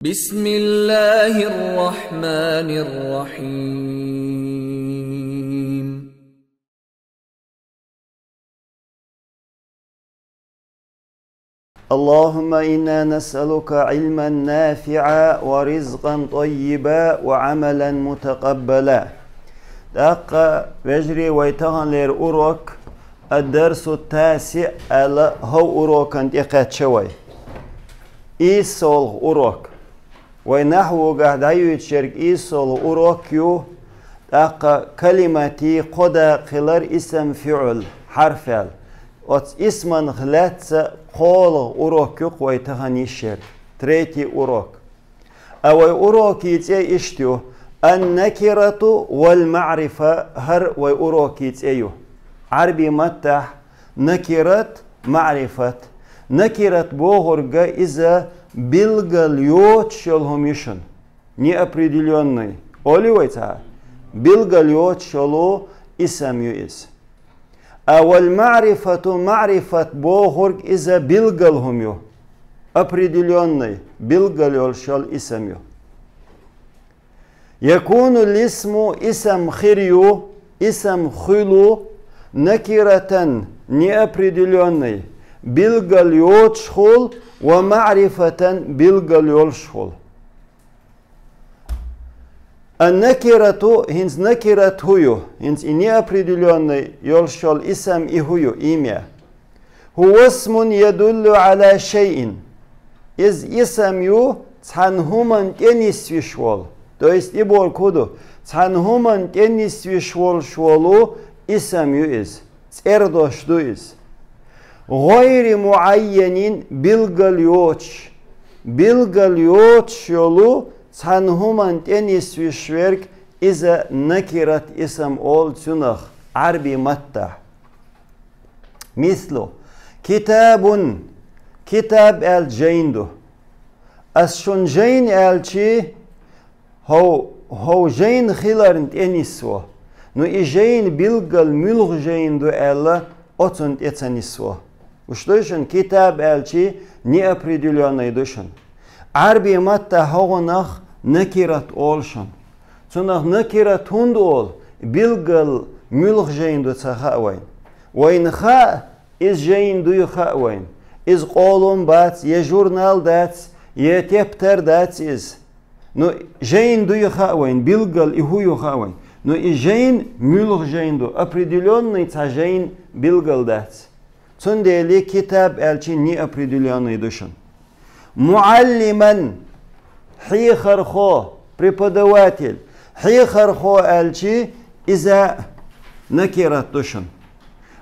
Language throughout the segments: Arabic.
بسم الله الرحمن الرحيم. اللهم إنا نسألك علما نافعا ورزقا طيبا وعملا متقبلا. دقة وجري ويتغن لير أوروك الدرس التاسع على هو أوروك أنت يقات شوي إيسول أوروك ونحو قاعد يتشارك إيسول أوروك يو دقة كلمتي قدا قلر اسم فعل حرف اسما خلات قول أوروك يقوي تغني الشرك تريتي أوروك أو أوروك يتأي إشتيو النكرة والمعرفة هر وأوروك يتأيو عربي متح نكرة معرفة نكرة بوغرغا إذا بالغاليوت شلهم يشن не определенный оливайца بالغاليوت شلو اسم يؤس أول معرفة بوغرغ إذا بالغالهم يو определенный بالغاليول شل اسم يو يكون الاسم اسم خيريو اسم خلو نكرة неопределенный بالغاليوت شخول ومعرفة بالغاليول شخول النكرة هنز نكرة هيو هنز неопределенный يلشل اسم إهيو إيميا هو اسم يدل على شيء إذ اسم يو تنهمن تنسوي شوال то есть إبول كودو تنهمن تنسوي شوالو اسم يو إز تردوش دو إز غير معين بالغاليوتش يولو تنهمن تنسوي شويرك إذا نكرت اسم أول تنخ عربي متى مثل كتاب الجيندو أسشون جين الشي هو جين خيلارن تنسوه نو إجين بالغال ملغ جين دو ألا أتون تنسوه وشتوشن كتاب الشي неопределенный душен عربي متى هو نخ نكرت أولشن تنخ نكرت هند أول بالغال ملغ جين دو تخاوين وين خا إز جين دو يخاوين إز قولون بات يجورنال دات يتبتر دات إز نو جين دو يخاوين بالغال إهو يخاوين но и жейн мюлх жейнду определенный цажейн билгалдец. Цундели китаб элчи неопределенный душен. Муаллиман хихархо преподаватель хихархо элчи иза накират душен.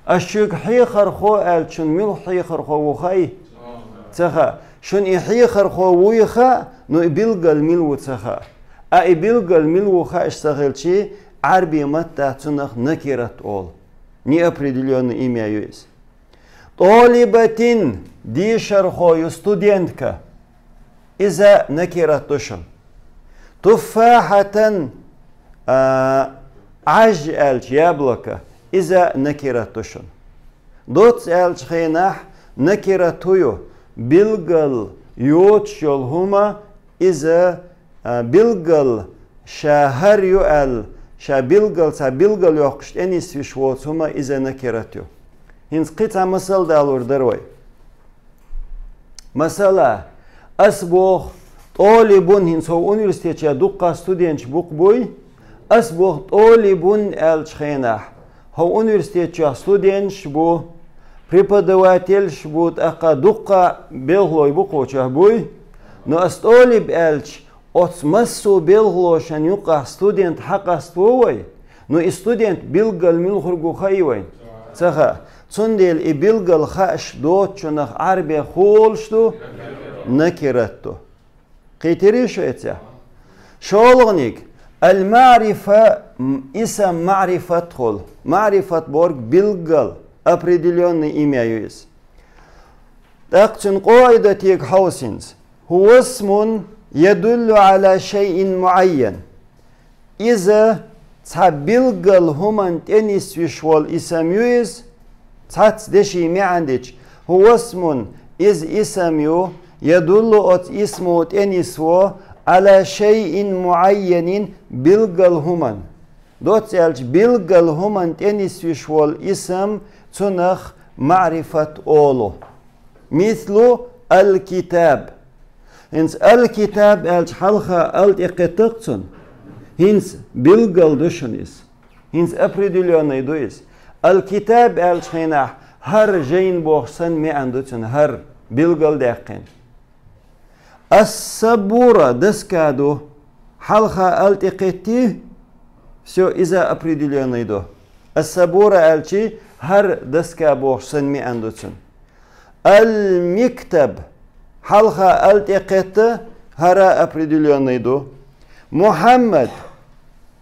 Ашчук хихархо элчин мюлх хихархо вухай цаха. Шун и хихархо вуиха, но и билгал милву цаха. А и билгал милву ха иштагелчи عربي متى تنخ نكرت أول неопределенное имя есть طالبة دي شرخو студентка إذا نكرت تشن تفاحة عج الش яблоко إذا نكرت تشن دوت الش خيناح نكرت هيو بلغل يوتشل هما إذا بلغل شهر يؤل شابيلغل يوقشت أنيس في شوات هما إذا نكرتيو هنس قطع مسألة دالور دروي مسألة أسبوخ طالبون هنس هو أونيورسيتيا دوقا ستودينش بوك بوي أسبوخ طالبون الشخيناح هو أونيورسيتيا ستودينش بو преподавательш بوت أقا دوقا بيلغلوي بوكوشا بوي نو أستولب الش أتمسو بالغلوشان يقع ستودنت حقا ستووي نو ستودنت بلغل ملخرقو خايوين تخا تندل بلغل خاش دوت شنخ عربي خولشتو نكرتو قيتريشو اتيا شولغنيك المعرفة اسم معرفة خول معرفة بورك بلغل определенный имя есть تاقتن قاعدة تيك حوسينز هو اسم يدل على شيء معين إذا تبلغل همان تنس وشوال اسم يوز تات دشي معندج هو اسم إز اسم يو يدل اسمه تنسو على شيء معين بالقلهمن دوت سألش بالقلهمن تنسوش والاسم تنخ معرفة أولو مثل الكتاب هنس الكتاب ألش حلقة التقتقتن هنس بالقل دشنيس هنس أبريدوليون دويس الكتاب ألش خيناح هر جين بوخسن مي عندوتن هر بالقل داقين السبورة دسكادو حلقة التقتي سو إذا أبريدوليون دو السبورة ألشي هر دسكا بوخسن مي عندوتن المكتب حلقة التقت هرا أبريدوليون دو محمد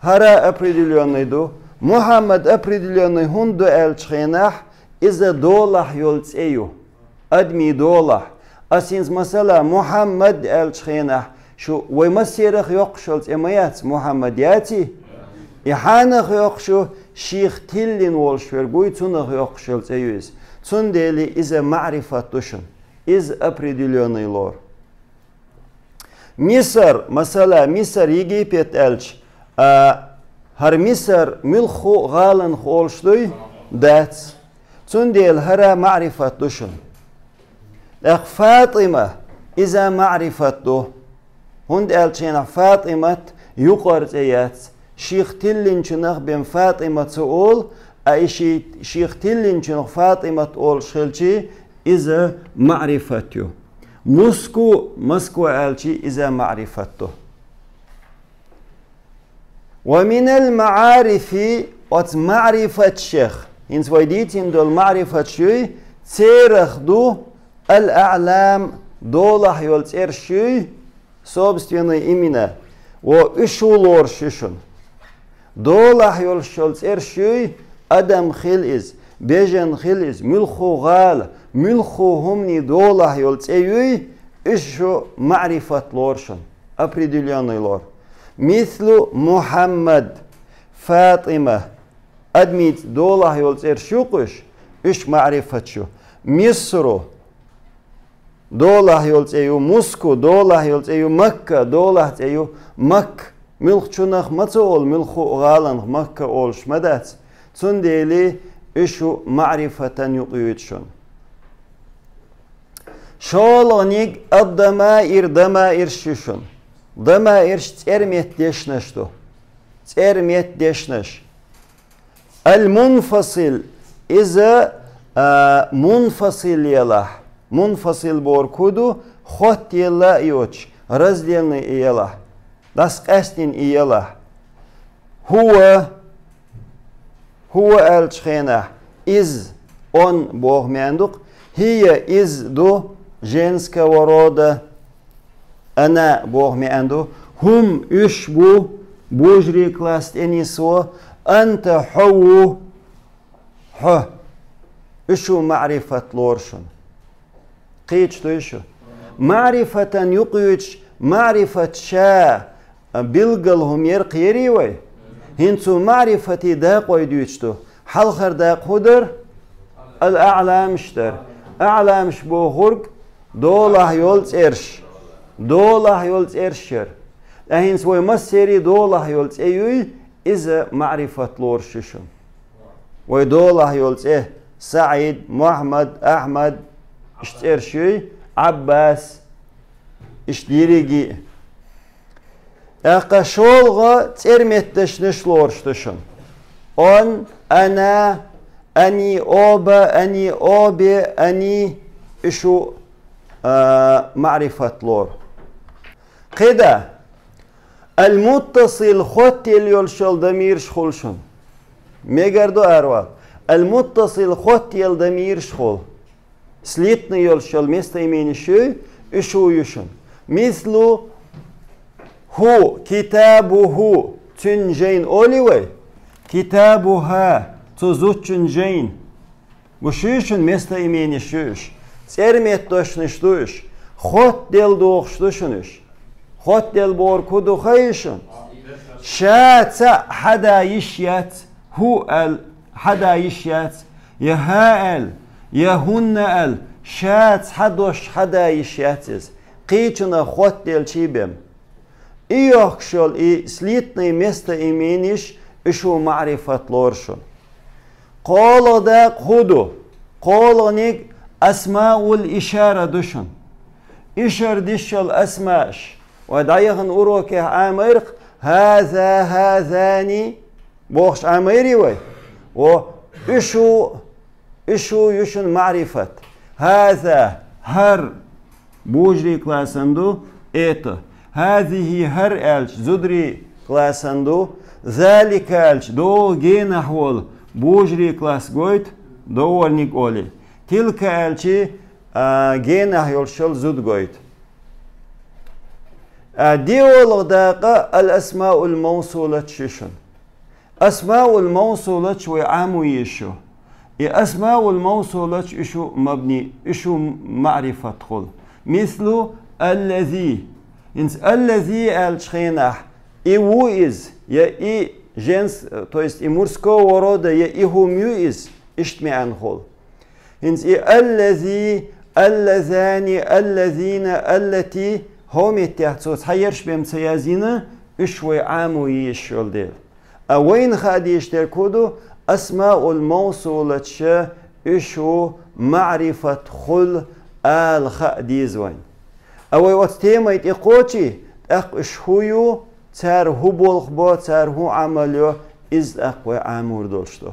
هرا أبريدوليون دو محمد أبريدوليون هندو ألشخيناح إذا دولح يولتس أيو أدمي دولح أسينز مثلا محمد ألشخيناح شو ويمسيرخ يقشلت إميات محمد ياتي يحانخ يقشو شيخ تلين والشور بوي تنخ يقشلت أيوز تندلي إذا معرفة دشن إذا أبريدوليون لور مصر مثلا مصر يجي بيت ألش هر مصر ملخو غالن خولشتوي دات تندل هرا معرفة دشن فاطمة إذا معرفة دو هند ألشينا فاطمة يقرت إيات شيخ تلين شنخ بين فاطمة تقول أي شيخ تلين شنخ فاطمة تقول شلشي إذا معرفته مسكو ألشي إذا معرفته ومن المعارف معرفة الشيخ إنس ويديتين دول معرفة شوي تيرخ دو الأعلام دولح يولتير شوي صوبستيوني إمينا وإشولور ششن دولح يولتير شوي أدم خلئز بيجن خلئز ملخو غال ملخو همني دولح يولتير إشو معرفة لورشن أبريدوليون لور مثل محمد فاطمة أدميت دولح يولتير شوقش إش معرفة شو مصر دولة يلتأيو موسكو دولة يلتأيو مكة دولة تأيو مك ملخ شنخ متول ملخو غالن مكة أولش مدات تنديلي إشو معرفة يقيدشون شولغنيق الضمائر ضمائر ششون ضمائر ترميت ديشنشتو ترميت ديشنش المنفصل إذا منفصل يلاح منفصل بوركودو خط يلا يوتش разделный يلا das قستين يلا هو الشخينة из он бог мендук هي из до женского рода она бог менду هم үш бу божий класс энисо أنت هو إشو معرفة لورشن قيتش تو إشو معرفة يقيتش معرفة شا بلغلهم يرقيري وي هنسو معرفة داق ويدويتشتو حلخر داق هدر الأعلام شتر أعلام شبو غرق دوله يولز إرش دوله يولز إرشر هنسو يمسيري دوله يولز إيوي إذا معرفة لورششن ويدوله يولز إيه سعيد محمد أحمد اشترشي عباس اشتيريجي اقشولغا ترمتش نشلورشتشن on أنا أني أوبا أني أوبي أني إشو معرفة لور قدا المتصل خط يلشل ضمير شخولشن ميجردو أروا المتصل خط يل ضمير شخول سليتني يلشل местоимение شو إشو يشن مثل هو كتابه تنجين أوليوي كتابها تزوجنجين وشيشن местоимение شوش ترميت دوشنشتوش خط دل دوخشتوشنش خط دل بوركودو خيشن شات حدا يشيات هو ال حدا يشيات يهال يهن ال شات حدوش حدا يشياتز قيتنا خوت ديل شيبم إيوكشل إي سليتني مستا إيمينيش إشو معرفة لورشون قولو داق هدو قولو نيك أسماء الإشارة دوشن إشار ديشل أسماش ودايخن أروكي عامرق هذا هذاني بوخش عاميري وي و إشو يشن معرفة هذا هر بوجري كلاسندو إيتا هذه هر ألش زدري كلاسندو ذلك ألش دو جينا حول بوجري كلاس جويت دور نيك أولي تلك ألشي جينا يولشل زود جويت ديول داقة الأسماء الموصولة ششن أسماء الموصولة شوي عامو يشو أسماء الموصولة إشو مبني إشو معرفة خل مثل الذي إنس الذي الشخينح إيو إز يا إي جنس تو есть и мужского рода я и хумю إز إشتمي عن خل إنس الذي اللذان الذين التي هم يتحدثون حيرش بمسيازينا إشوي عامو يشول ديل وين خادي يشتركودو أسماء الموصولة إشو معرفة خل الخاديز وين أوي وقتما يتقوتي أق إشهويو تار هو بولخبو تار هو عمليو إز أقوى عامور دولشتو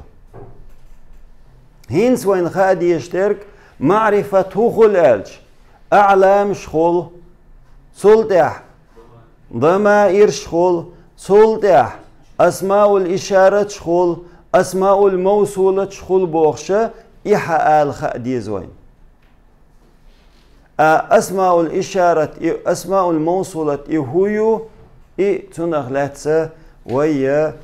هينس وين خادي يشترك معرفة هو خل ألج أعلام شخل سلطح ضمائر شخل سلطح أسماء الإشارة شخل أسماء الموصولة شخل بوخشة إحا الخاديز وين أسماء الإشارة أسماء الموصولة إهويو تنغلاتسا ويا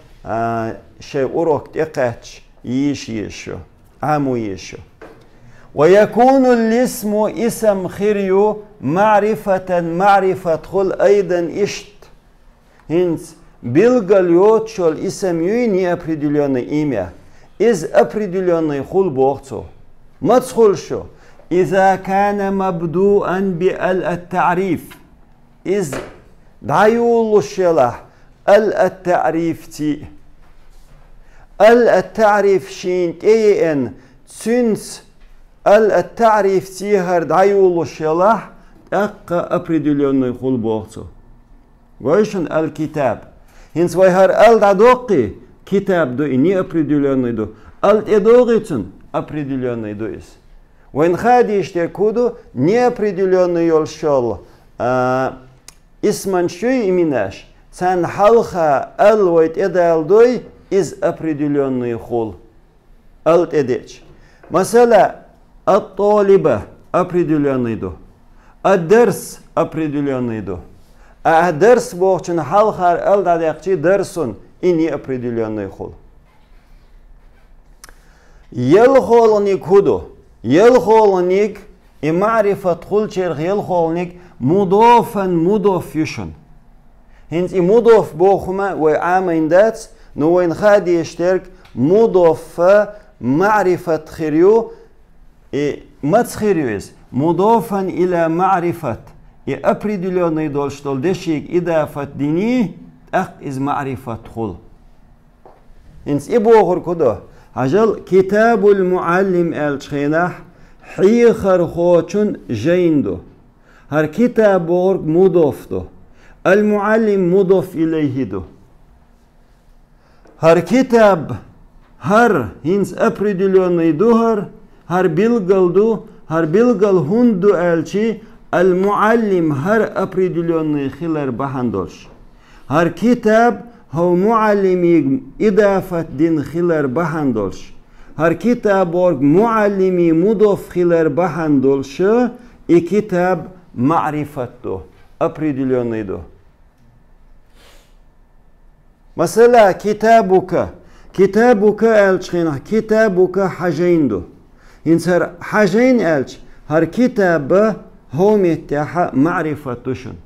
شيء أروك تقاتش يشو عامو يشو ويكون الاسم اسم خيريو معرفة خل أيضا إشت هنس بلغاليوت شو الاسم يوني определенное имя из определенной خل بوغتو ما تخل شو إذا كان مبدوءا بالتعريف إذ دعيول الشلح التعريف تي التعريف شين تي ان سنس التعريف تي هر دعيول الشلح أقا определенный خل بوغتو ويشن الكتاب هنس ويهر الدعوقي كتاب دو إني определенный دو التدوغيتن определенный دو إس وين خادي يشتركودو неопределенный يولشل اسمن شوي إميناش تان حلقة الويت إدال دوي إز определенный خل الت إديش مثلا الطالبة определенный دو الدرس определенный دو الدرس بوغشن حلقة الدعيقشي درسون إني определенный خل يلخولنيك هدو يلخولنيك معرفة خل شرخ يلخولنيك مضاف يشن هنس مضاف بوخما وعامين دات نوين خادي يشترك مضاف معرفة خيريو ما تخيريوز مضافا إلى معرفة определенный دولشتول دشيك إضافة ديني أق إز معرفة خل هنس بوخر كدو عجل كتاب المعلم الشخينح حيخر خوشن جيندو هر كتاب بورك مضاف دو المعلم مضاف إليه دو هر كتاب هر هنس определенный دوهر هر بلغل دو هر بلغل هندو ألشي المعلم هر определенный خلر بحندوش هر كتاب هو معلمي إضافة دين خلر بحندوش هر كتاب بورك معلمي مضاف خلر بحندوش كتاب معرفة دو определенный دو مثلا كتابك ألشخينا كتابك حاجين دو ينصر حاجين ألش هر كتاب هم يتحى معرفة توشن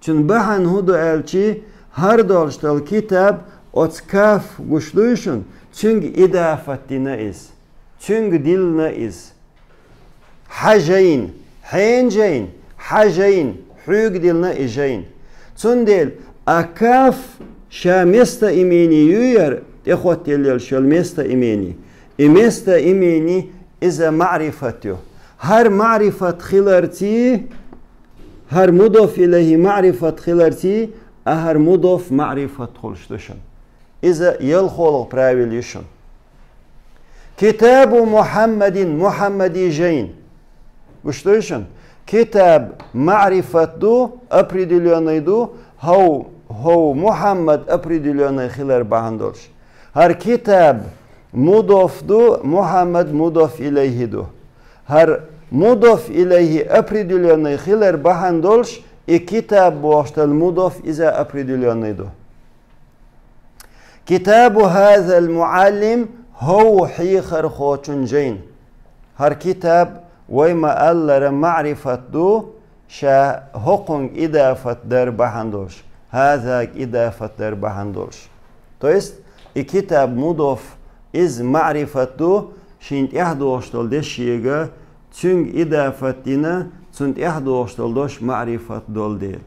چون بحن هدو ألشي هر دولشتل كتاب أتكاف گوشلوشن چونگ إضافة دينا إز چونگ دلنا إز حجين حينجين حجين حوق دلنا إجين تندل أكاف شا مستا إيماني يوير إخوة الليل شو المستا إيماني المستا إيماني إذا معرفته هر معرفة خلرتي هر مضاف إليه معرفة خلرتي هر مضاف معرفة خلشتشن إذا يلخل براويليشن كتاب محمد محمدي جين وشتوشن كتاب معرفة دو أبريدليوني دو هو محمد أبريدليوني خلر بهندولش هر كتاب مضاف دو محمد مضاف إليه دو هر مضاف إليه أبريدليوني خلر بهندولش كتاب بواشتل مضاف إذا أبريدليوني دو كتاب هذا المعلم هو حيخر خوچن جين هر كتاب ويما ألر معرفة دو شا حقن إضافة در بهندولش هذا إضافة در بهندولش تو است كتاب مضاف إز معرفة دو شينت إحدوشتل دشيغا تشنگ إضافة دينا تشنت إحدوشتل دوش معرفة دول ديل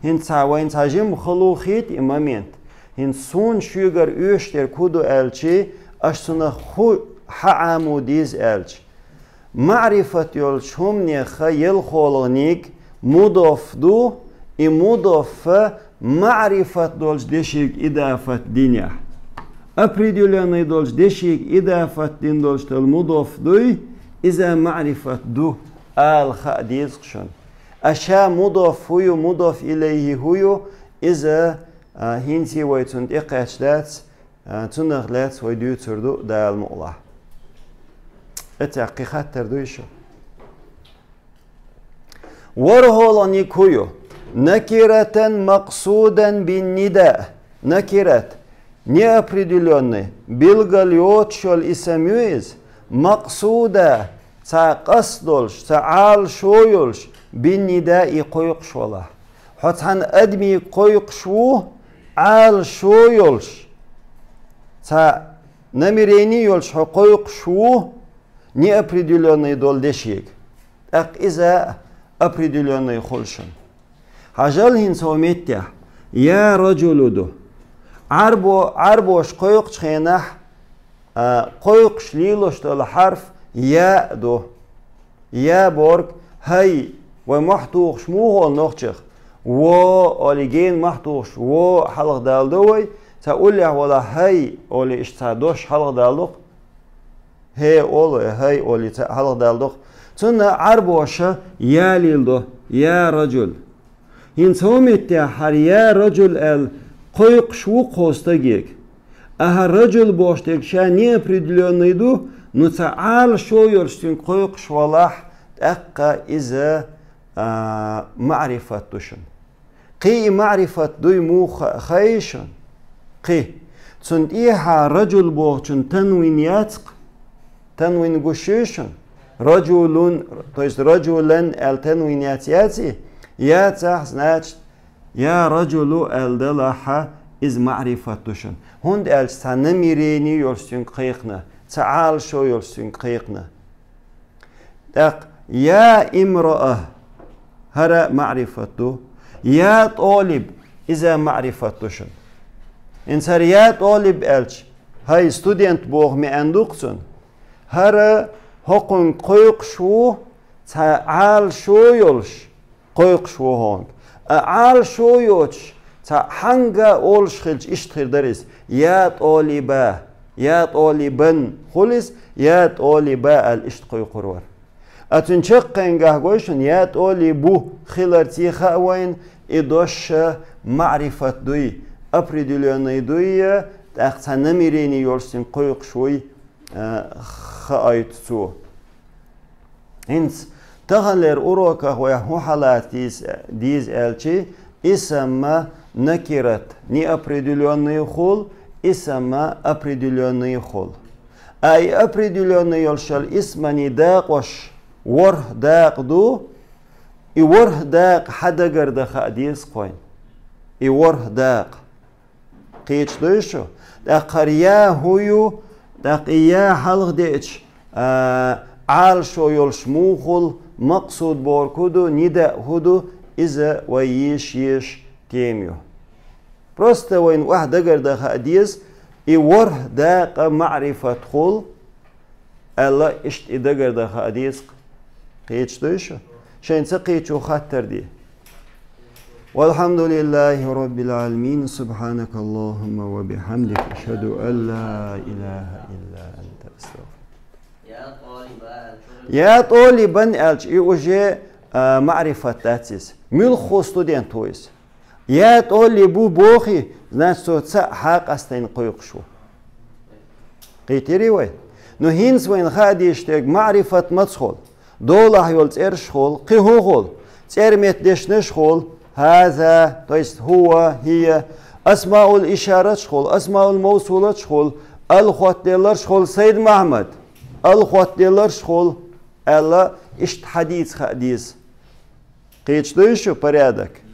هن ساوين ساجم خلوخيت إمامينت هن سون شوگر أشتر كودو ألچي أشتنا خو حعامو ديز ألچ معرفة يولش هم نيخا يلخولغنيك مضاف دو مضاف معرفة دولش دشيك إضافة دينيا أبريدولياني دولش دشيك إضافة دين دولش تل مضاف دوي إذا معرفة دو خا ديزقشن أشا مضاف هو مضاف إليه هو إذا هنسي ويتون إقاش دات تنغلات ويديو تردو دا المؤلة اتحقيقات تردويشو ورهولاني كويو نكرة مقصودا بالنداء نكرة неопределенный билгалиот шол исамюиз мақсуда ца қасдолш ца ал шойолш биннида и қойық шола хотхан адми қойық шу ал шойолш ца намерение йолш қойық шу неопределенный долдешек так иза определенный холшан хажал хин сометя я раджулуду عربوش قيق شخينح قيق شليلوش تل حرف يا دو يا بورك هاي ومحتوخ شموه النخشخ و أوليجين محتوخ و حلق دالدوي تقول له ولا هاي أولي اشتادوش حلق دالدوخ هاي أولي هاي أولي حلق دالدوخ تنا عربوش يا ليلدو يا رجل ينسومت حر يا رجل قيق شو قوستاجيك رجل بوشتك شا неопределенный ду но تعال شو يرشتين قيق شوالح تأقى إذا معرفة تشن قي معرفة دوي مو خيشن قي تسند إيها رجل بوشن تنوين ياتق تنوين قشيشن رجل تويست رجلا التنوين ياتي ياتح ناتش يا رجل الدلحة إز معرفة تشن هند السنميريني يرسين قيقنا تعال شو يرسين قيقنا يا امرأة هرا معرفة يا طالب إذا معرفة تشن إنسان يا طالب ألش هاي ستودنت بوغ مي أندوكسون هرا هقن قيق شو تعال شو يلش قيق شو هونك عال شو يوتش تا حنجا أول شخلش إشتخير درس يا طالبة يا طالبا خلص يا طالبة الإشتقي قرور أتنشق إنجاه قويشن يا طالبو خلرتي خاوين إدوش معرفة دوي أبريدوليوني دوي تأخذ نميريني يورسين قيق شوي خايت سو هنس تغلر أوروكا هو حالات ديز ألشي اسم نكرت неопределенный خول اسم определенный خول أي определенный يلشل اسم نداق وش وره داق دو и وره داق حدا قرد خاديس قوين и وره داق قيتش دوشو داق يا هويو داق يا حلق ديتش عال شو يلش موخل مقصود بوركودو نداء هدو إذا ويش تيميو بروستا وين واحد دقر دا حديث وره داق معرفة خل الله اشت دقر دا حديث قيتش دوشو شين سقيتشو خطر دي والحمد لله رب العالمين سبحانك اللهم وبحمدك أشهد أن لا إله إلا أنت أستغفرك يا طالبا الج يوجه معرفة تاتيس ملخو ستودنت تويس يا طالبو بوخي ناس تسا حق استين قيقشو قيتري وين نو هينس وين خادي يشتاق معرفة مدخل دوله يولز ارشخول قيهوغول تيرميت ديشنشخول هذا تويست هو هي أسماء الإشارة شخول أسماء الموصولة شخول الخوات ديلر شخول سيد محمد الخوات ديلر شخول الله اشت حديث قيتش دوشو порядок